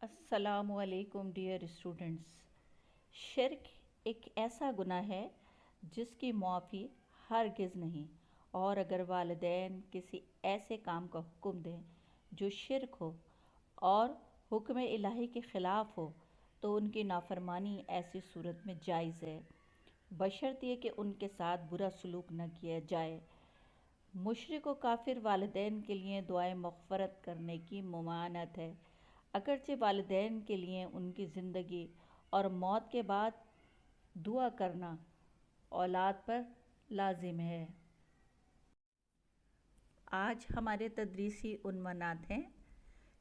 السلام علیکم dear students. شرک ایک ایسا گناہ ہے جس کی معافی ہرگز نہیں، اور اگر والدین کسی ایسے کام کا حکم دیں جو شرک ہو اور حکم الہی کے خلاف ہو تو ان کی نافرمانی ایسی صورت میں جائز ہے، بشرط یہ کہ ان کے ساتھ برا سلوک نہ کیا جائے۔ مشرک و کافر والدین کے لیے دعائے مغفرت کرنے کی ممانعت ہے، اگرچہ والدین کے لیے ان کی زندگی اور موت کے بعد دعا کرنا اولاد پر لازم ہے۔ آج ہمارے تدریسی عنوانات ہیں: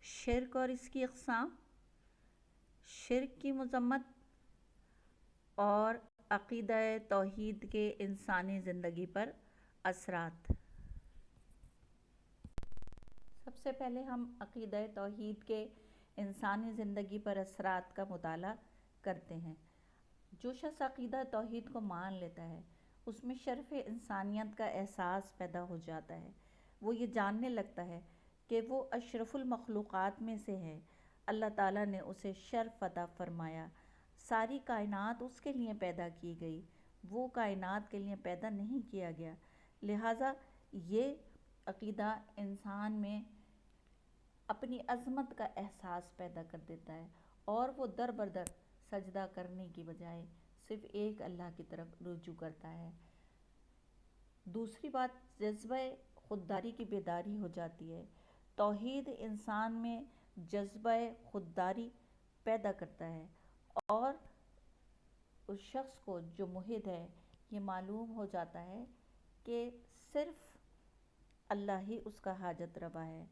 شرک اور اس کی اقسام، شرک کی مذمت، اور عقیدہ توحید کے انسانی زندگی پر اثرات۔ سب سے پہلے ہم عقیدہ توحید کے انسانی زندگی پر اثرات کا مطالعہ کرتے ہیں۔ جو شخص عقیدہ توحید کو مان لیتا ہے اس میں شرف انسانیت کا احساس پیدا ہو جاتا ہے۔ وہ یہ جاننے لگتا ہے کہ وہ اشرف المخلوقات میں سے ہے، اللہ تعالیٰ نے اسے شرف عطا فرمایا، ساری کائنات اس کے لیے پیدا کی گئی، وہ کائنات کے لیے پیدا نہیں کیا گیا۔ لہٰذا یہ عقیدہ انسان میں اپنی عظمت کا احساس پیدا کر دیتا ہے، اور وہ در بدر سجدہ کرنے کی بجائے صرف ایک اللہ کی طرف رجوع کرتا ہے۔ دوسری بات، جذبہ خودداری کی بیداری ہو جاتی ہے۔ توحید انسان میں جذبہ خودداری پیدا کرتا ہے، اور اس شخص کو جو موحد ہے یہ معلوم ہو جاتا ہے کہ صرف اللہ ہی اس کا حاجت روا ہے،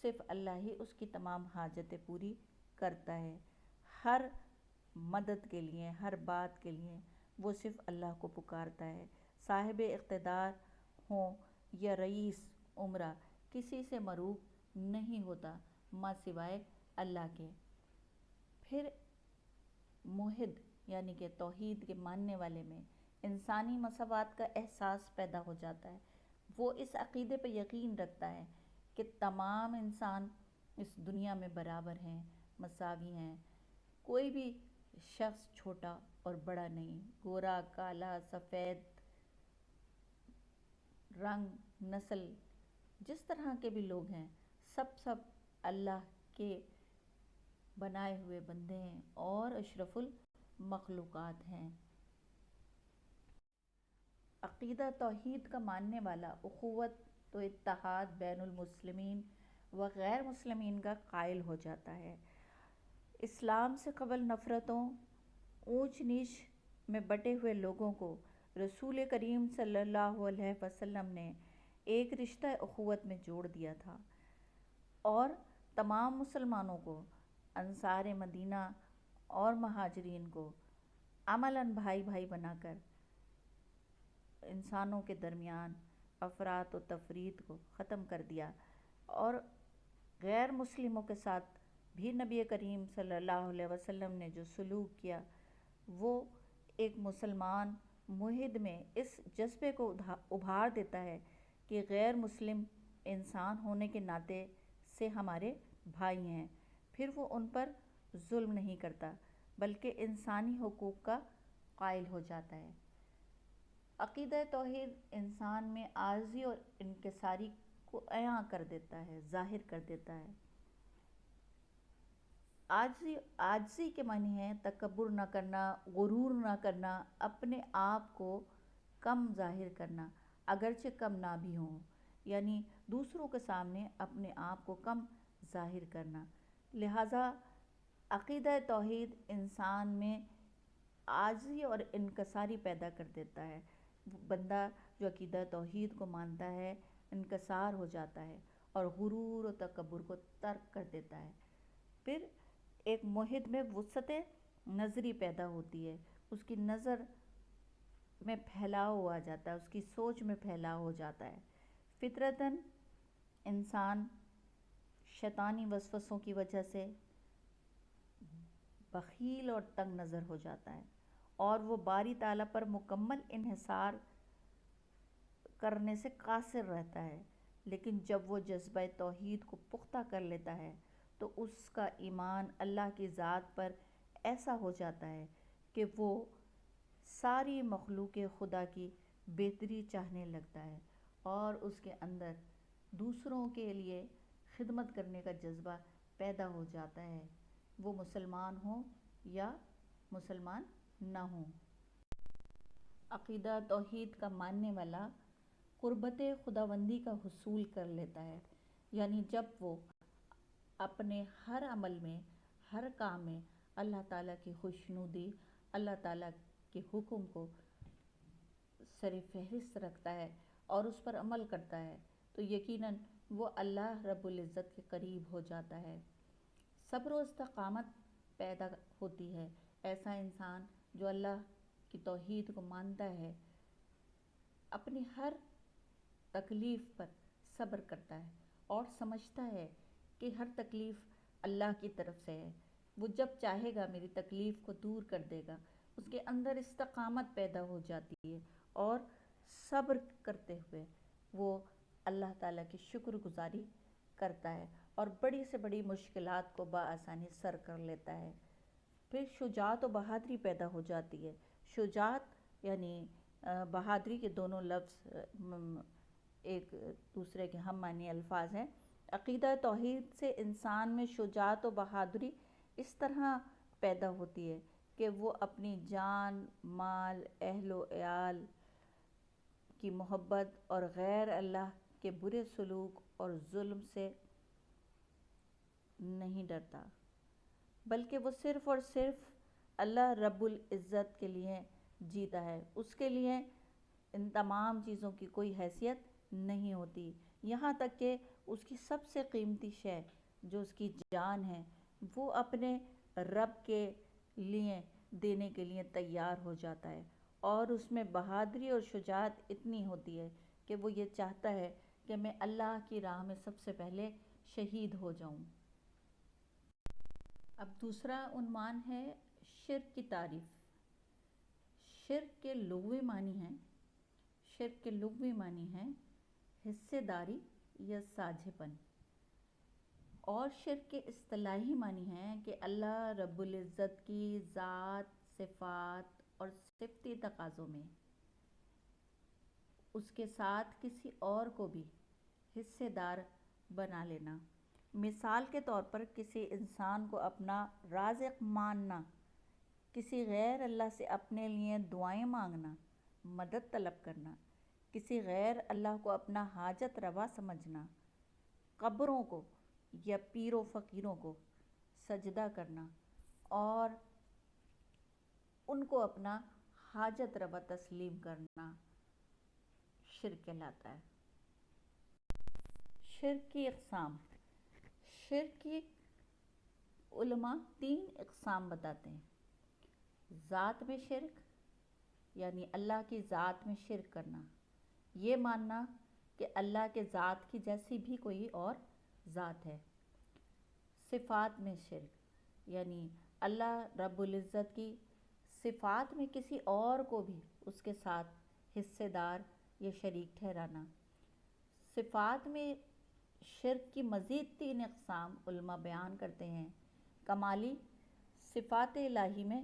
صرف اللہ ہی اس کی تمام حاجتیں پوری کرتا ہے۔ ہر مدد کے لیے، ہر بات کے لیے وہ صرف اللہ کو پکارتا ہے۔ صاحب اقتدار ہوں یا رئیس امرا، کسی سے مروب نہیں ہوتا ماں سوائے اللہ کے۔ پھر موحد یعنی کہ توحید کے ماننے والے میں انسانی مساوات کا احساس پیدا ہو جاتا ہے۔ وہ اس عقیدے پہ یقین رکھتا ہے کہ تمام انسان اس دنیا میں برابر ہیں، مساوی ہیں، کوئی بھی شخص چھوٹا اور بڑا نہیں، گورا، کالا، سفید، رنگ، نسل، جس طرح کے بھی لوگ ہیں، سب اللہ کے بنائے ہوئے بندے ہیں اور اشرف المخلوقات ہیں۔ عقیدہ توحید کا ماننے والا اخوت و اتحاد بین المسلمین و غیر مسلمین کا قائل ہو جاتا ہے۔ اسلام سے قبل نفرتوں، اونچ نیچ میں بٹے ہوئے لوگوں کو رسول کریم صلی اللہ علیہ وسلم نے ایک رشتہ اخوت میں جوڑ دیا تھا، اور تمام مسلمانوں کو، انصار مدینہ اور مہاجرین کو عملاً بھائی بھائی بنا کر انسانوں کے درمیان افراط و تفریق کو ختم کر دیا، اور غیر مسلموں کے ساتھ بھی نبی کریم صلی اللہ علیہ وسلم نے جو سلوک کیا وہ ایک مسلمان موحد میں اس جذبے کو ابھار دیتا ہے کہ غیر مسلم انسان ہونے کے ناطے سے ہمارے بھائی ہیں۔ پھر وہ ان پر ظلم نہیں کرتا بلکہ انسانی حقوق کا قائل ہو جاتا ہے۔ عقیدہ توحید انسان میں عاجزی اور انکساری کو عیاں کر دیتا ہے، ظاہر کر دیتا ہے۔ عاجزی کے معنی ہے تکبر نہ کرنا، غرور نہ کرنا، اپنے آپ کو کم ظاہر کرنا اگرچہ کم نہ بھی ہوں، یعنی دوسروں کے سامنے اپنے آپ کو کم ظاہر کرنا۔ لہٰذا عقیدہ توحید انسان میں عاجزی اور انکساری پیدا کر دیتا ہے۔ بندہ جو عقیدہ توحید کو مانتا ہے انکسار ہو جاتا ہے اور غرور و تکبر کو ترک کر دیتا ہے۔ پھر ایک موحد میں وسعت نظری پیدا ہوتی ہے، اس کی نظر میں پھیلاؤ آ جاتا ہے، اس کی سوچ میں پھیلاؤ ہو جاتا ہے۔ فطرتاً انسان شیطانی وسوسوں کی وجہ سے بخیل اور تنگ نظر ہو جاتا ہے، اور وہ باری تعالیٰ پر مکمل انحصار کرنے سے قاصر رہتا ہے۔ لیکن جب وہ جذبہ توحید کو پختہ کر لیتا ہے تو اس کا ایمان اللہ کی ذات پر ایسا ہو جاتا ہے کہ وہ ساری مخلوق خدا کی بہتری چاہنے لگتا ہے، اور اس کے اندر دوسروں کے لیے خدمت کرنے کا جذبہ پیدا ہو جاتا ہے، وہ مسلمان ہوں یا مسلمان نہ ہوں۔ عقیدہ توحید کا ماننے والا قربت خداوندی کا حصول کر لیتا ہے، یعنی جب وہ اپنے ہر عمل میں، ہر کام میں اللہ تعالیٰ کی خوشنودی، اللہ تعالیٰ کے حکم کو سر فہرست رکھتا ہے اور اس پر عمل کرتا ہے، تو یقیناً وہ اللہ رب العزت کے قریب ہو جاتا ہے۔ صبر و استقامت پیدا ہوتی ہے۔ ایسا انسان جو اللہ کی توحید کو مانتا ہے، اپنی ہر تکلیف پر صبر کرتا ہے اور سمجھتا ہے کہ ہر تکلیف اللہ کی طرف سے ہے، وہ جب چاہے گا میری تکلیف کو دور کر دے گا۔ اس کے اندر استقامت پیدا ہو جاتی ہے اور صبر کرتے ہوئے وہ اللہ تعالیٰ کی شکر گزاری کرتا ہے اور بڑی سے بڑی مشکلات کو بآسانی سر کر لیتا ہے۔ پھر شجاعت و بہادری پیدا ہو جاتی ہے۔ شجاعت یعنی بہادری کے دونوں لفظ ایک دوسرے کے ہم معنی الفاظ ہیں۔ عقیدہ توحید سے انسان میں شجاعت و بہادری اس طرح پیدا ہوتی ہے کہ وہ اپنی جان، مال، اہل و عیال کی محبت اور غیر اللہ کے برے سلوک اور ظلم سے نہیں ڈرتا، بلکہ وہ صرف اور صرف اللہ رب العزت کے لیے جیتا ہے۔ اس کے لیے ان تمام چیزوں کی کوئی حیثیت نہیں ہوتی، یہاں تک کہ اس کی سب سے قیمتی شے جو اس کی جان ہے وہ اپنے رب کے لیے دینے کے لیے تیار ہو جاتا ہے، اور اس میں بہادری اور شجاعت اتنی ہوتی ہے کہ وہ یہ چاہتا ہے کہ میں اللہ کی راہ میں سب سے پہلے شہید ہو جاؤں۔ اب دوسرا عنوان ہے شرک کی تعریف۔ شرک کے لغوی معنی ہیں حصے داری یا ساجھے پن، اور شرک کے اصطلاحی معنی ہیں کہ اللہ رب العزت کی ذات، صفات اور صفتی تقاضوں میں اس کے ساتھ کسی اور کو بھی حصے دار بنا لینا۔ مثال کے طور پر کسی انسان کو اپنا رازق ماننا، کسی غیر اللہ سے اپنے لیے دعائیں مانگنا، مدد طلب کرنا، کسی غیر اللہ کو اپنا حاجت روا سمجھنا، قبروں کو یا پیر و فقیروں کو سجدہ کرنا اور ان کو اپنا حاجت روا تسلیم کرنا شرک کہلاتا ہے۔ شرک کی اقسام۔ شرک کی علماء 3 اقسام بتاتے ہیں۔ ذات میں شرک، یعنی اللہ کی ذات میں شرک کرنا، یہ ماننا کہ اللہ کے ذات کی جیسی بھی کوئی اور ذات ہے۔ صفات میں شرک، یعنی اللہ رب العزت کی صفات میں کسی اور کو بھی اس کے ساتھ حصے دار یا شریک ٹھہرانا۔ صفات میں شرک کی مزید 3 اقسام علماء بیان کرتے ہیں۔ کمالی صفات الہی میں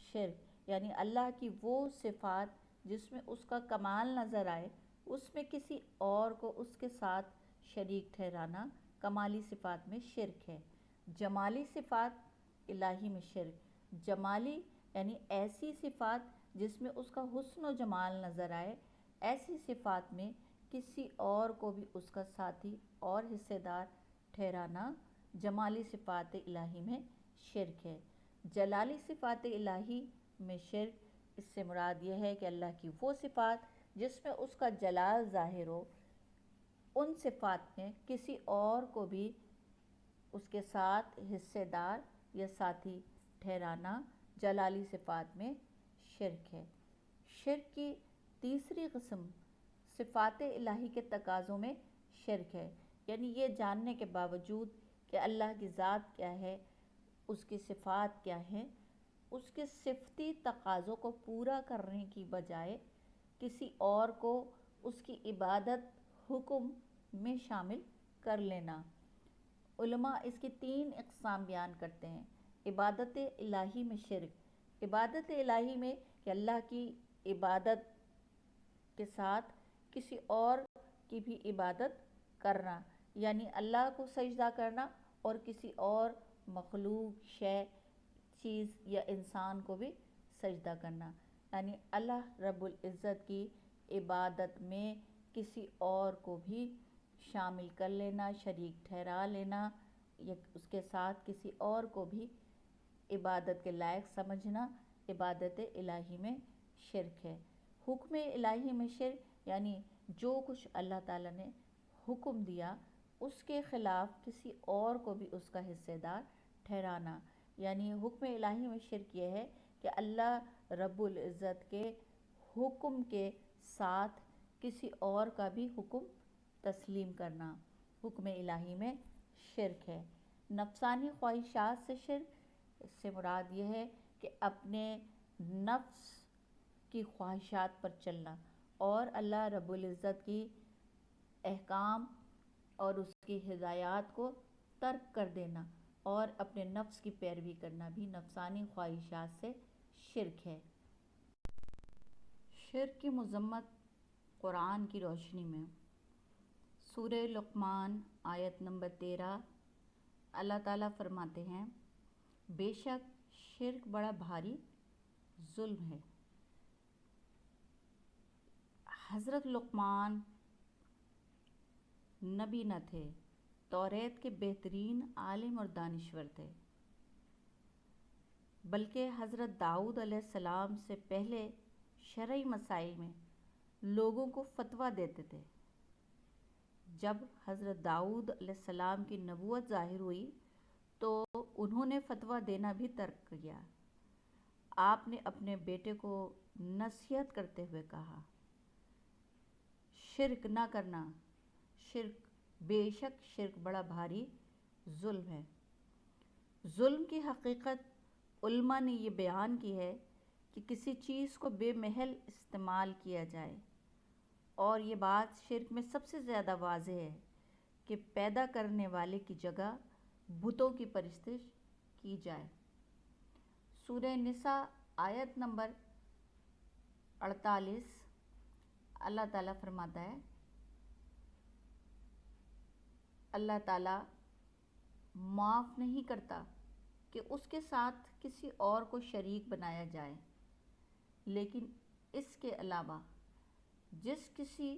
شرک، یعنی اللہ کی وہ صفات جس میں اس کا کمال نظر آئے، اس میں کسی اور کو اس کے ساتھ شریک ٹھہرانا کمالی صفات میں شرک ہے۔ جمالی صفات الہی میں شرک، جمالی یعنی ایسی صفات جس میں اس کا حسن و جمال نظر آئے، ایسی صفات میں کسی اور کو بھی اس کا ساتھی اور حصے دار ٹھہرانا جمالی صفات الہی میں شرک ہے۔ جلالی صفات الہی میں شرک، اس سے مراد یہ ہے کہ اللہ کی وہ صفات جس میں اس کا جلال ظاہر ہو، ان صفات میں کسی اور کو بھی اس کے ساتھ حصے دار یا ساتھی ٹھہرانا جلالی صفات میں شرک ہے۔ شرک کی تیسری قسم صفات الہی کے تقاضوں میں شرک ہے، یعنی یہ جاننے کے باوجود کہ اللہ کی ذات کیا ہے، اس کی صفات کیا ہیں، اس کے صفتی تقاضوں کو پورا کرنے کی بجائے کسی اور کو اس کی عبادت حکم میں شامل کر لینا۔ علماء اس کی 3 اقسام بیان کرتے ہیں۔ عبادت الہی میں شرک، عبادت الہی میں کہ اللہ کی عبادت کے ساتھ کسی اور کی بھی عبادت کرنا، یعنی اللہ کو سجدہ کرنا اور کسی اور مخلوق، شے، چیز یا انسان کو بھی سجدہ کرنا، یعنی اللہ رب العزت کی عبادت میں کسی اور کو بھی شامل کر لینا، شریک ٹھہرا لینا، یا اس کے ساتھ کسی اور کو بھی عبادت کے لائق سمجھنا، عبادت الہی میں شرک ہے۔ حکم الہی میں شرک یعنی جو کچھ اللہ تعالیٰ نے حکم دیا اس کے خلاف کسی اور کو بھی اس کا حصے دار ٹھہرانا، یعنی حکم الہی میں شرک یہ ہے کہ اللہ رب العزت کے حکم کے ساتھ کسی اور کا بھی حکم تسلیم کرنا حکم الہی میں شرک ہے۔ نفسانی خواہشات سے شرک، اس سے مراد یہ ہے کہ اپنے نفس کی خواہشات پر چلنا اور اللہ رب العزت کی احکام اور اس کی ہدایات کو ترک کر دینا اور اپنے نفس کی پیروی کرنا بھی نفسانی خواہشات سے شرک ہے۔ شرک کی مذمت قرآن کی روشنی میں سورہ لقمان آیت نمبر 13 اللہ تعالیٰ فرماتے ہیں، بے شک شرک بڑا بھاری ظلم ہے۔ حضرت لقمان نبی نہ تھے، توریت کے بہترین عالم اور دانشور تھے، بلکہ حضرت داؤد علیہ السلام سے پہلے شرعی مسائل میں لوگوں کو فتویٰ دیتے تھے۔ جب حضرت داؤد علیہ السلام کی نبوت ظاہر ہوئی تو انہوں نے فتویٰ دینا بھی ترک کیا۔ آپ نے اپنے بیٹے کو نصیحت کرتے ہوئے کہا، شرک نہ کرنا، بے شک شرک بڑا بھاری ظلم ہے۔ ظلم کی حقیقت علماء نے یہ بیان کی ہے کہ کسی چیز کو بے محل استعمال کیا جائے، اور یہ بات شرک میں سب سے زیادہ واضح ہے کہ پیدا کرنے والے کی جگہ بتوں کی پرستش کی جائے۔ سورہ نساء آیت نمبر 48 اللہ تعالیٰ فرماتا ہے، اللہ تعالیٰ معاف نہیں کرتا کہ اس کے ساتھ کسی اور کو شریک بنایا جائے، لیکن اس کے علاوہ جس کسی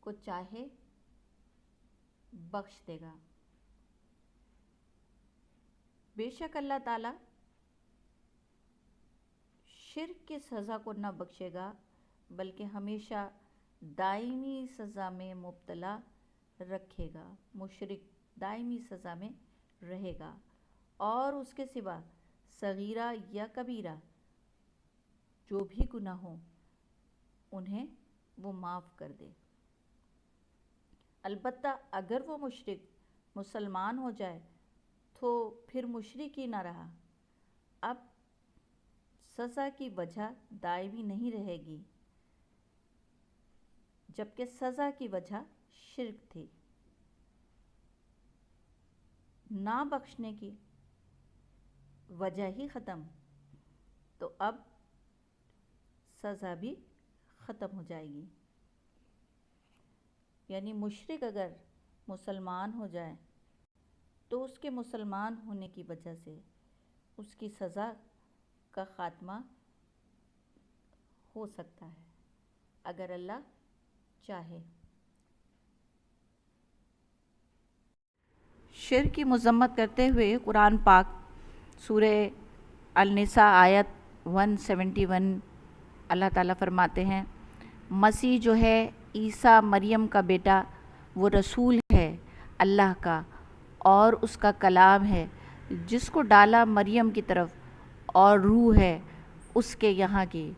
کو چاہے بخش دے گا۔ بے شک اللہ تعالیٰ شرک کی سزا کو نہ بخشے گا، بلکہ ہمیشہ دائمی سزا میں مبتلا رکھے گا۔ مشرک دائمی سزا میں رہے گا اور اس کے سوا صغیرہ یا کبیرہ جو بھی گناہ ہوں انہیں وہ معاف کر دے۔ البتہ اگر وہ مشرک مسلمان ہو جائے تو پھر مشرک ہی نہ رہا، اب سزا کی وجہ دائمی نہیں رہے گی، جبکہ سزا کی وجہ شرک تھی۔ نہ بخشنے کی وجہ ہی ختم، تو اب سزا بھی ختم ہو جائے گی۔ یعنی مشرک اگر مسلمان ہو جائے تو اس کے مسلمان ہونے کی وجہ سے اس کی سزا کا خاتمہ ہو سکتا ہے اگر اللہ چاہے۔ شرک کی مذمت کرتے ہوئے قرآن پاک سورہ النساء آیت 171 اللہ تعالیٰ فرماتے ہیں، مسیح جو ہے عیسیٰ مریم کا بیٹا، وہ رسول ہے اللہ کا اور اس کا کلام ہے جس کو ڈالا مریم کی طرف، اور روح ہے اس کے یہاں کی۔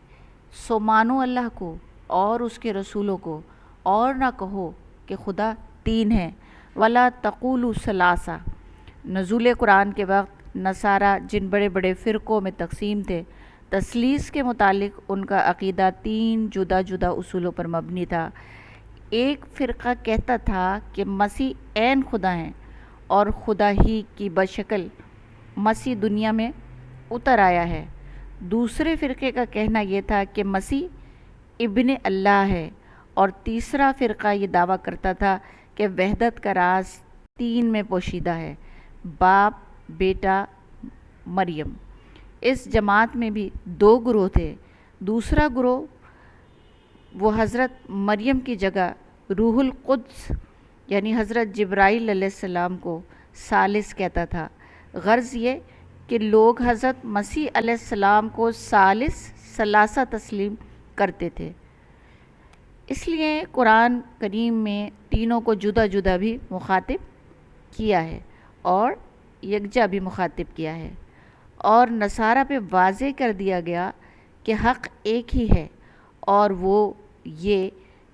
سو مانو اللہ کو اور اس کے رسولوں کو، اور نہ کہو کہ خدا تین ہے۔ وَلَا تَقُولُوا ثَلَاثَةٌ۔ نزول قرآن کے وقت نصارہ جن بڑے بڑے فرقوں میں تقسیم تھے، تثلیث کے متعلق ان کا عقیدہ 3 جدا جدا اصولوں پر مبنی تھا۔ ایک فرقہ کہتا تھا کہ مسیح عین خدا ہیں اور خدا ہی کی بشکل مسیح دنیا میں اتر آیا ہے۔ دوسرے فرقے کا کہنا یہ تھا کہ مسیح ابن اللہ ہے، اور تیسرا فرقہ یہ دعویٰ کرتا تھا کہ وحدت کا راز تین میں پوشیدہ ہے: باپ، بیٹا، مریم۔ اس جماعت میں بھی دو گروہ تھے۔ دوسرا گروہ وہ حضرت مریم کی جگہ روح القدس یعنی حضرت جبرائیل علیہ السلام کو ثالث کہتا تھا۔ غرض یہ کہ لوگ حضرت مسیح علیہ السلام کو ثالث ثلاثہ تسلیم کرتے تھے۔ اس لیے قرآن کریم میں تینوں کو جدا جدا بھی مخاطب کیا ہے اور یکجا بھی مخاطب کیا ہے، اور نصارہ پہ واضح کر دیا گیا کہ حق ایک ہی ہے، اور وہ یہ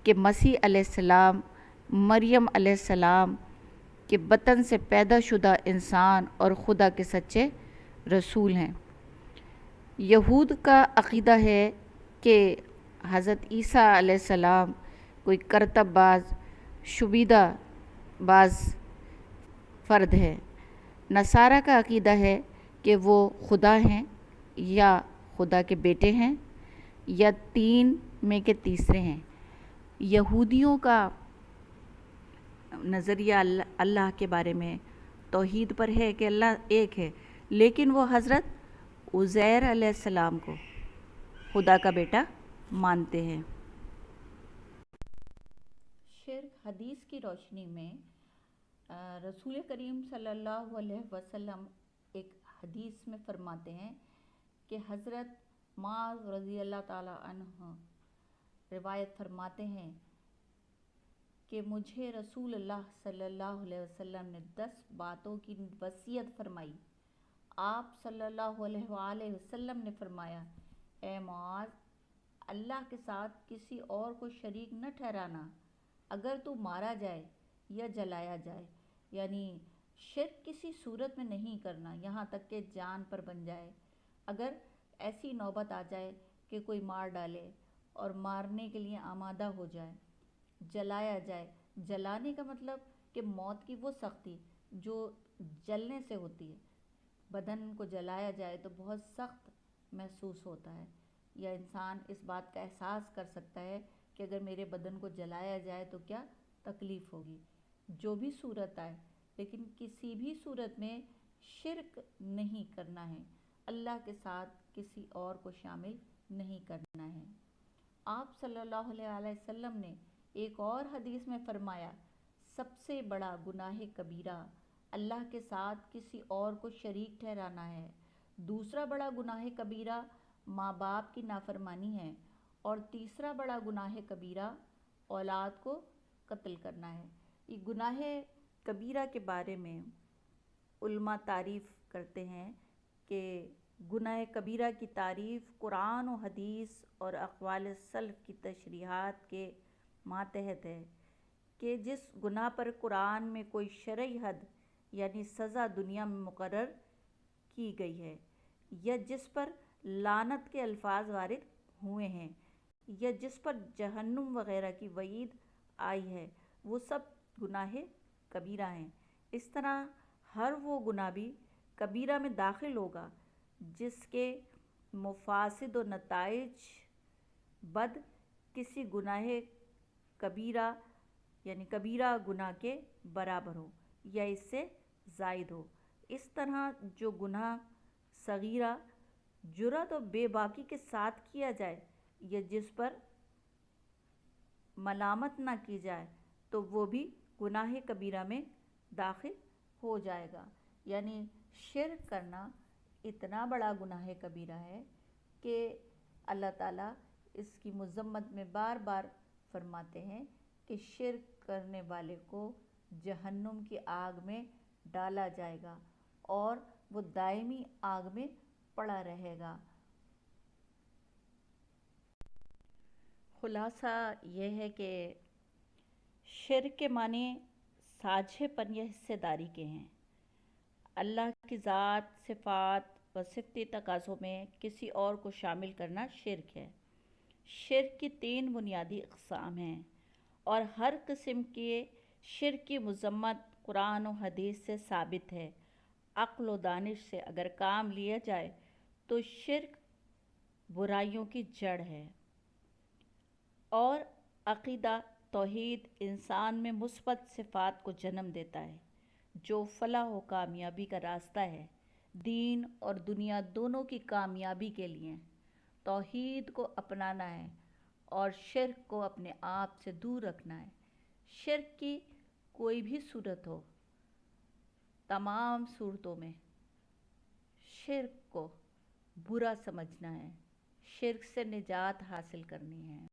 کہ مسیح علیہ السلام مریم علیہ السلام کے بطن سے پیدا شدہ انسان اور خدا کے سچے رسول ہیں۔ یہود کا عقیدہ ہے کہ حضرت عیسیٰ علیہ السلام کوئی کرتب باز، شویدہ باز فرد ہے۔ نصارہ کا عقیدہ ہے کہ وہ خدا ہیں، یا خدا کے بیٹے ہیں، یا تین میں کے تیسرے ہیں۔ یہودیوں کا نظریہ اللہ کے بارے میں توحید پر ہے کہ اللہ ایک ہے، لیکن وہ حضرت عزیر علیہ السلام کو خدا کا بیٹا مانتے ہیں۔ شرک حدیث کی روشنی میں رسول کریم صلی اللہ علیہ وسلم ایک حدیث میں فرماتے ہیں کہ حضرت معاذ رضی اللہ تعالیٰ عنہ روایت فرماتے ہیں کہ مجھے رسول اللہ صلی اللہ علیہ وسلم نے 10 باتوں کی وصیت فرمائی۔ آپ صلی اللہ علیہ وآلہ وسلم نے فرمایا: اے معاذ، اللہ کے ساتھ کسی اور کو شریک نہ ٹھہرانا۔ اگر تو مارا جائے یا جلایا جائے، یعنی شرک کسی صورت میں نہیں کرنا یہاں تک کہ جان پر بن جائے۔ اگر ایسی نوبت آ جائے کہ کوئی مار ڈالے اور مارنے کے لیے آمادہ ہو جائے، جلایا جائے، جلانے کا مطلب کہ موت کی وہ سختی جو جلنے سے ہوتی ہے۔ بدن کو جلایا جائے تو بہت سخت محسوس ہوتا ہے، یا انسان اس بات کا احساس کر سکتا ہے کہ اگر میرے بدن کو جلایا جائے تو کیا تکلیف ہوگی۔ جو بھی صورت آئے، لیکن کسی بھی صورت میں شرک نہیں کرنا ہے، اللہ کے ساتھ کسی اور کو شامل نہیں کرنا ہے۔ آپ صلی اللہ علیہ وسلم نے ایک اور حدیث میں فرمایا: سب سے بڑا گناہ کبیرہ اللہ کے ساتھ کسی اور کو شریک ٹھہرانا ہے۔ دوسرا بڑا گناہ کبیرہ ماں باپ کی نافرمانی ہے، اور تیسرا بڑا گناہ کبیرہ اولاد کو قتل کرنا ہے۔ یہ گناہ کبیرہ کے بارے میں علماء تعریف کرتے ہیں کہ گناہ کبیرہ کی تعریف قرآن و حدیث اور اقوال سلف کی تشریحات کے ماتحت ہے کہ جس گناہ پر قرآن میں کوئی شرعی حد یعنی سزا دنیا میں مقرر کی گئی ہے، یا جس پر لعنت کے الفاظ وارد ہوئے ہیں، یا جس پر جہنم وغیرہ کی وعید آئی ہے، وہ سب گناہ کبیرہ ہیں۔ اس طرح ہر وہ گناہ بھی کبیرہ میں داخل ہوگا جس کے مفاسد و نتائج بد کسی گناہ کبیرہ یعنی کبیرہ گناہ کے برابر ہو یا اس سے زائد ہو۔ اس طرح جو گناہ صغیرہ جرات و بے باکی کے ساتھ کیا جائے، یا جس پر ملامت نہ کی جائے، تو وہ بھی گناہ کبیرہ میں داخل ہو جائے گا۔ یعنی شرک کرنا اتنا بڑا گناہ کبیرہ ہے کہ اللہ تعالیٰ اس کی مذمت میں بار بار فرماتے ہیں کہ شرک کرنے والے کو جہنم کی آگ میں ڈالا جائے گا اور وہ دائمی آگ میں پڑا رہے گا۔ خلاصہ یہ ہے کہ شرک کے معنی ساجھے پن یا حصے داری کے ہیں۔ اللہ کی ذات، صفات و صفتی تقاضوں میں کسی اور کو شامل کرنا شرک ہے۔ شرک کی 3 بنیادی اقسام ہیں، اور ہر قسم کے شرک کی مذمت قرآن و حدیث سے ثابت ہے۔ عقل و دانش سے اگر کام لیا جائے تو شرک برائیوں کی جڑ ہے، اور عقیدہ توحید انسان میں مثبت صفات کو جنم دیتا ہے جو فلاح و کامیابی کا راستہ ہے۔ دین اور دنیا دونوں کی کامیابی کے لیے توحید کو اپنانا ہے اور شرک کو اپنے آپ سے دور رکھنا ہے۔ شرک کی کوئی بھی صورت ہو، تمام صورتوں میں شرک کو برا سمجھنا ہے، شرک سے نجات حاصل کرنی ہے۔